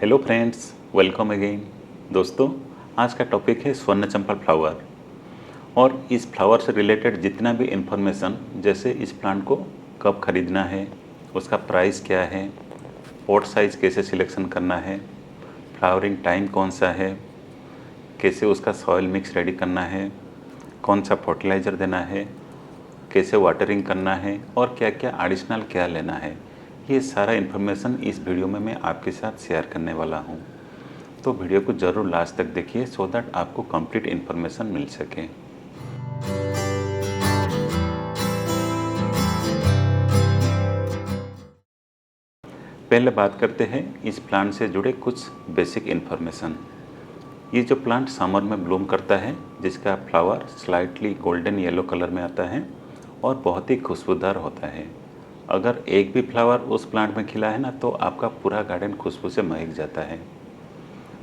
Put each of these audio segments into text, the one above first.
Hello friends, welcome again. दोस्तों, आज का टॉपिक है स्वर्ण चंपा फ्लावर। और इस फ्लावर से रिलेटेड जितना भी इन्फॉर्मेशन, जैसे इस प्लांट को कब खरीदना है, उसका प्राइस क्या है, पॉट साइज़ कैसे सिलेक्शन करना है, फ्लावरिंग टाइम कौन सा है, कैसे उसका सॉइल मिक्स रेडी करना है, कौन सा फर्टिलाइज़र देना है, कैसे वाटरिंग करना है और क्या क्या एडिशनल क्या लेना है, ये सारा इन्फॉर्मेशन इस वीडियो में मैं आपके साथ शेयर करने वाला हूँ। तो वीडियो को ज़रूर लास्ट तक देखिए सो दैट आपको कंप्लीट इन्फॉर्मेशन मिल सके। पहले बात करते हैं इस प्लांट से जुड़े कुछ बेसिक इन्फॉर्मेशन। ये जो प्लांट समर में ब्लूम करता है, जिसका flower slightly golden yellow colour में आता है और बहुत ही खुशबूदार होता है। अगर एक भी फ्लावर उस प्लांट में खिला है ना, तो आपका पूरा गार्डन खुशबू से महक जाता है।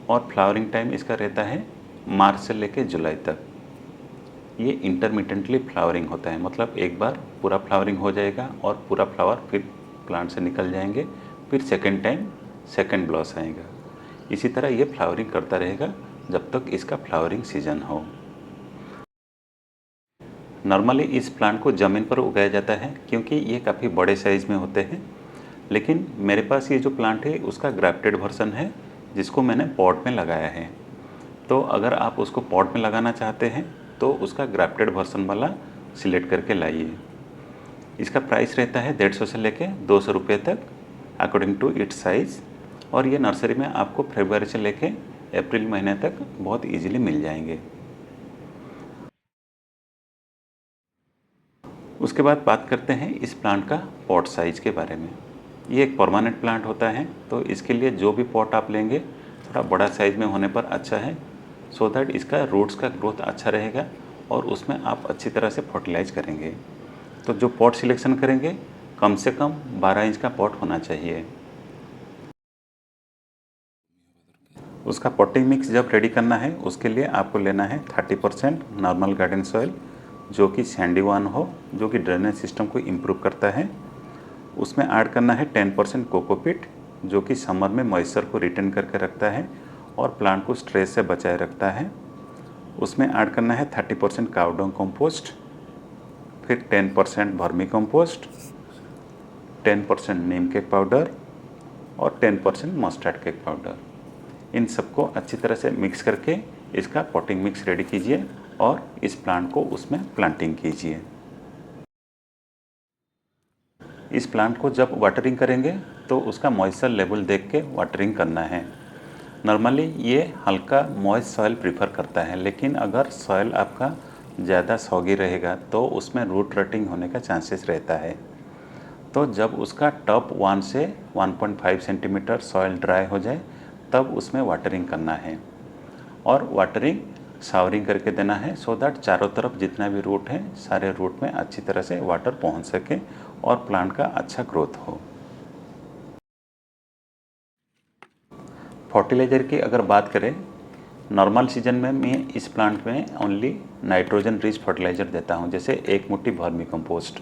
और फ्लावरिंग टाइम इसका रहता है मार्च से लेकर जुलाई तक। ये इंटरमिटेंटली फ्लावरिंग होता है, मतलब एक बार पूरा फ्लावरिंग हो जाएगा और पूरा फ्लावर फिर प्लांट से निकल जाएंगे, फिर सेकेंड टाइम सेकेंड ब्लॉस आएगा। इसी तरह ये फ्लावरिंग करता रहेगा जब तक इसका फ्लावरिंग सीजन हो। नॉर्मली इस प्लांट को ज़मीन पर उगाया जाता है क्योंकि ये काफ़ी बड़े साइज़ में होते हैं, लेकिन मेरे पास ये जो प्लांट है उसका ग्राफ्टेड वर्सन है, जिसको मैंने पॉट में लगाया है। तो अगर आप उसको पॉट में लगाना चाहते हैं तो उसका ग्राफ्टेड वर्सन वाला सिलेक्ट करके लाइए। इसका प्राइस रहता है 150 से लेके 200 रुपये तक अकॉर्डिंग टू इट्स साइज़। और ये नर्सरी में आपको फरवरी से लेके अप्रैल महीने तक बहुत इजीली मिल जाएंगे। उसके बाद बात करते हैं इस प्लांट का पॉट साइज़ के बारे में। ये एक परमानेंट प्लांट होता है, तो इसके लिए जो भी पॉट आप लेंगे थोड़ा बड़ा साइज़ में होने पर अच्छा है, सो दैट इसका रूट्स का ग्रोथ अच्छा रहेगा और उसमें आप अच्छी तरह से फर्टिलाइज करेंगे। तो जो पॉट सिलेक्शन करेंगे कम से कम 12 इंच का पॉट होना चाहिए। उसका पॉटिंग मिक्स जब रेडी करना है उसके लिए आपको लेना है 30% नॉर्मल गार्डन सॉइल, जो कि सैंडी वन हो, जो कि ड्रेनेज सिस्टम को इम्प्रूव करता है। उसमें ऐड करना है 10% कोकोपीट, जो कि समर में मॉइस्चर को रिटेन करके रखता है और प्लांट को स्ट्रेस से बचाए रखता है। उसमें ऐड करना है 30% काउडंग कंपोस्ट, फिर 10% वर्मी कंपोस्ट, 10% नीम केक पाउडर और 10% मस्टर्ड केक पाउडर। इन सबको अच्छी तरह से मिक्स करके इसका पॉटिंग मिक्स रेडी कीजिए और इस प्लांट को उसमें प्लांटिंग कीजिए। इस प्लांट को जब वाटरिंग करेंगे तो उसका मॉइस्चर लेवल देख के वाटरिंग करना है। नॉर्मली ये हल्का मॉइस्ट सॉइल प्रीफर करता है, लेकिन अगर सॉइल आपका ज़्यादा सॉगी रहेगा तो उसमें रूट रटिंग होने का चांसेस रहता है। तो जब उसका टॉप 1 से 1.5 सेंटीमीटर सॉइल ड्राई हो जाए तब उसमें वाटरिंग करना है। और वाटरिंग शावरिंग करके देना है, सो दैट चारों तरफ जितना भी रूट है सारे रूट में अच्छी तरह से वाटर पहुंच सके और प्लांट का अच्छा ग्रोथ हो। फर्टिलाइज़र की अगर बात करें, नॉर्मल सीजन में मैं इस प्लांट में ओनली नाइट्रोजन रिच फर्टिलाइज़र देता हूं, जैसे 1 मुट्ठी वर्मी कंपोस्ट।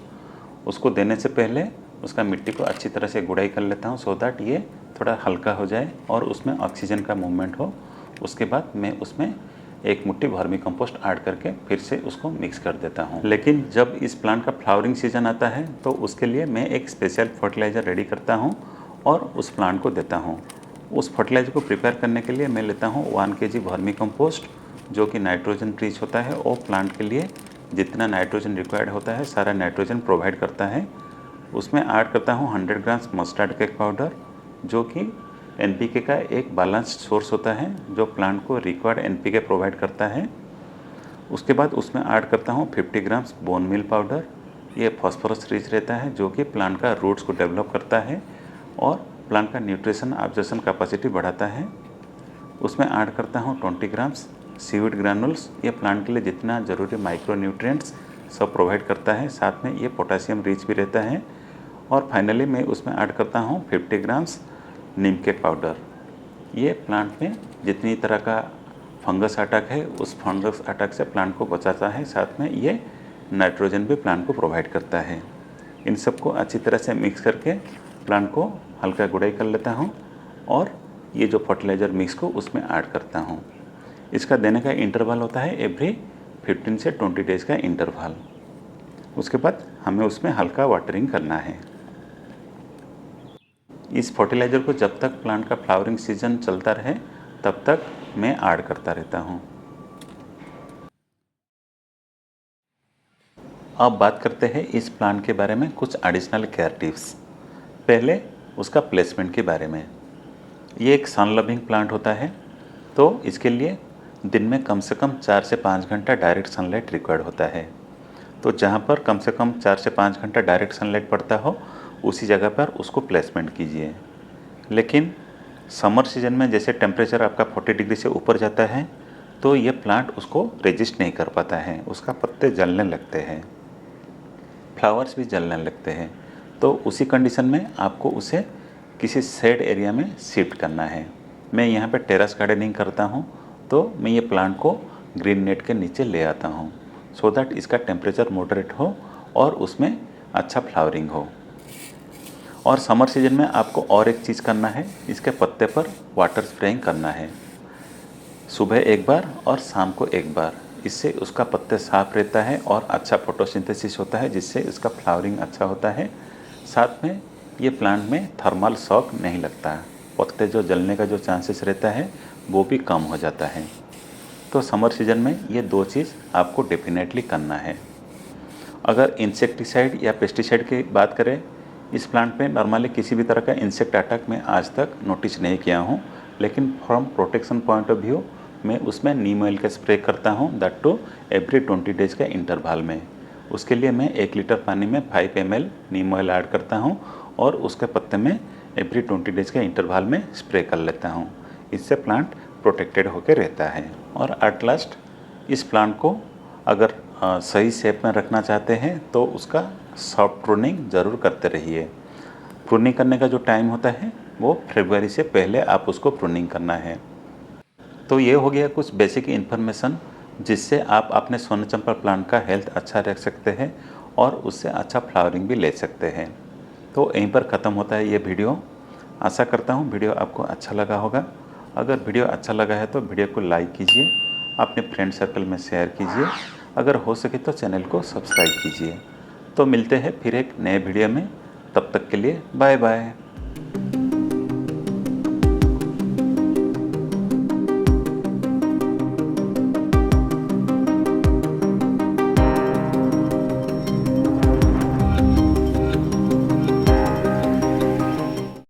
उसको देने से पहले उसका मिट्टी को अच्छी तरह से गुड़ाई कर लेता हूं, सो दैट ये थोड़ा हल्का हो जाए और उसमें ऑक्सीजन का मूवमेंट हो। उसके बाद मैं उसमें 1 मुट्ठी वर्मी कंपोस्ट ऐड करके फिर से उसको मिक्स कर देता हूँ। लेकिन जब इस प्लांट का फ्लावरिंग सीजन आता है तो उसके लिए मैं एक स्पेशल फर्टिलाइज़र रेडी करता हूँ और उस प्लांट को देता हूँ। उस फर्टिलाइज़र को प्रिपेयर करने के लिए मैं लेता हूँ 1 kg वर्मी कंपोस्ट, जो कि नाइट्रोजन रिच होता है और प्लांट के लिए जितना नाइट्रोजन रिक्वायर्ड होता है सारा नाइट्रोजन प्रोवाइड करता है। उसमें ऐड करता हूँ 100 ग्राम्स मस्टर्ड केक पाउडर, जो कि एनपीके का एक बैलेंस्ड सोर्स होता है जो प्लांट को रिक्वायर्ड एनपीके प्रोवाइड करता है। उसके बाद उसमें ऐड करता हूँ 50 ग्राम्स बोन मील पाउडर। ये फॉस्फोरस रिच रहता है, जो कि प्लांट का रूट्स को डेवलप करता है और प्लांट का न्यूट्रिशन एब्जॉर्प्शन कैपेसिटी बढ़ाता है। उसमें ऐड करता हूँ 20 ग्राम्स सीवीड ग्रैनुल्स। ये प्लांट के लिए जितना ज़रूरी माइक्रो न्यूट्रिएंट्स सब प्रोवाइड करता है, साथ में ये पोटेशियम रिच भी रहता है। और फाइनली मैं उसमें ऐड करता हूँ 50 ग्राम्स नीम केक पाउडर। ये प्लांट में जितनी तरह का फंगस अटैक है उस फंगस अटैक से प्लांट को बचाता है, साथ में ये नाइट्रोजन भी प्लांट को प्रोवाइड करता है। इन सबको अच्छी तरह से मिक्स करके प्लांट को हल्का गुड़ाई कर लेता हूँ और ये जो फर्टिलाइज़र मिक्स को उसमें ऐड करता हूँ। इसका देने का इंटरवल होता है एवरी 15 से 20 डेज़ का इंटरवल। उसके बाद हमें उसमें हल्का वाटरिंग करना है। इस फर्टिलाइज़र को जब तक प्लांट का फ्लावरिंग सीजन चलता रहे तब तक मैं ऐड करता रहता हूँ। अब बात करते हैं इस प्लांट के बारे में कुछ एडिशनल केयर टिप्स। पहले उसका प्लेसमेंट के बारे में। ये एक सन लविंग प्लांट होता है, तो इसके लिए दिन में कम से कम 4 से 5 घंटा डायरेक्ट सनलाइट रिक्वायर्ड होता है। तो जहाँ पर कम से कम 4 से 5 घंटा डायरेक्ट सनलाइट पड़ता हो उसी जगह पर उसको प्लेसमेंट कीजिए। लेकिन समर सीजन में जैसे टेम्परेचर आपका 40 डिग्री से ऊपर जाता है तो ये प्लांट उसको रेजिस्ट नहीं कर पाता है, उसका पत्ते जलने लगते हैं, फ्लावर्स भी जलने लगते हैं। तो उसी कंडीशन में आपको उसे किसी शेड एरिया में शिफ्ट करना है। मैं यहाँ पे टेरेस गार्डनिंग करता हूँ, तो मैं ये प्लांट को ग्रीन नेट के नीचे ले आता हूँ सो दैट इसका टेम्परेचर मॉडरेट हो और उसमें अच्छा फ्लावरिंग हो। और समर सीजन में आपको और एक चीज़ करना है, इसके पत्ते पर वाटर स्प्रेइंग करना है, सुबह एक बार और शाम को एक बार। इससे उसका पत्ते साफ रहता है और अच्छा फोटोसिंथेसिस होता है, जिससे उसका फ्लावरिंग अच्छा होता है। साथ में ये प्लांट में थर्मल शॉक नहीं लगता है, पत्ते जो जलने का जो चांसेस रहता है वो भी कम हो जाता है। तो समर सीजन में ये 2 चीज़ आपको डेफिनेटली करना है। अगर इंसेक्टिसाइड या पेस्टिसाइड की बात करें, इस प्लांट पे नॉर्मली किसी भी तरह का इंसेक्ट अटैक मैं आज तक नोटिस नहीं किया हूँ, लेकिन from protection point of view मैं उसमें नीम ऑयल का स्प्रे करता हूँ, दैट टू एवरी 20 डेज़ का इंटरवल में। उसके लिए मैं 1 लीटर पानी में 5 ml नीम ऑयल ऐड करता हूँ और उसके पत्ते में एवरी 20 डेज़ के इंटरवल में स्प्रे कर लेता हूँ। इससे प्लांट प्रोटेक्टेड होकर रहता है। और एट लास्ट इस प्लांट को अगर सही शेप में रखना चाहते हैं तो उसका सॉफ्ट प्रूनिंग ज़रूर करते रहिए। प्रूनिंग करने का जो टाइम होता है वो फरवरी से पहले आप उसको प्रूनिंग करना है। तो ये हो गया कुछ बेसिक इन्फॉर्मेशन जिससे आप अपने सोनचंपा प्लांट का हेल्थ अच्छा रख सकते हैं और उससे अच्छा फ्लावरिंग भी ले सकते हैं। तो यहीं पर ख़त्म होता है ये वीडियो। आशा करता हूँ वीडियो आपको अच्छा लगा होगा। अगर वीडियो अच्छा लगा है तो वीडियो को लाइक कीजिए, अपने फ्रेंड सर्कल में शेयर कीजिए, अगर हो सके तो चैनल को सब्सक्राइब कीजिए। तो मिलते हैं फिर एक नए वीडियो में, तब तक के लिए बाय बाय।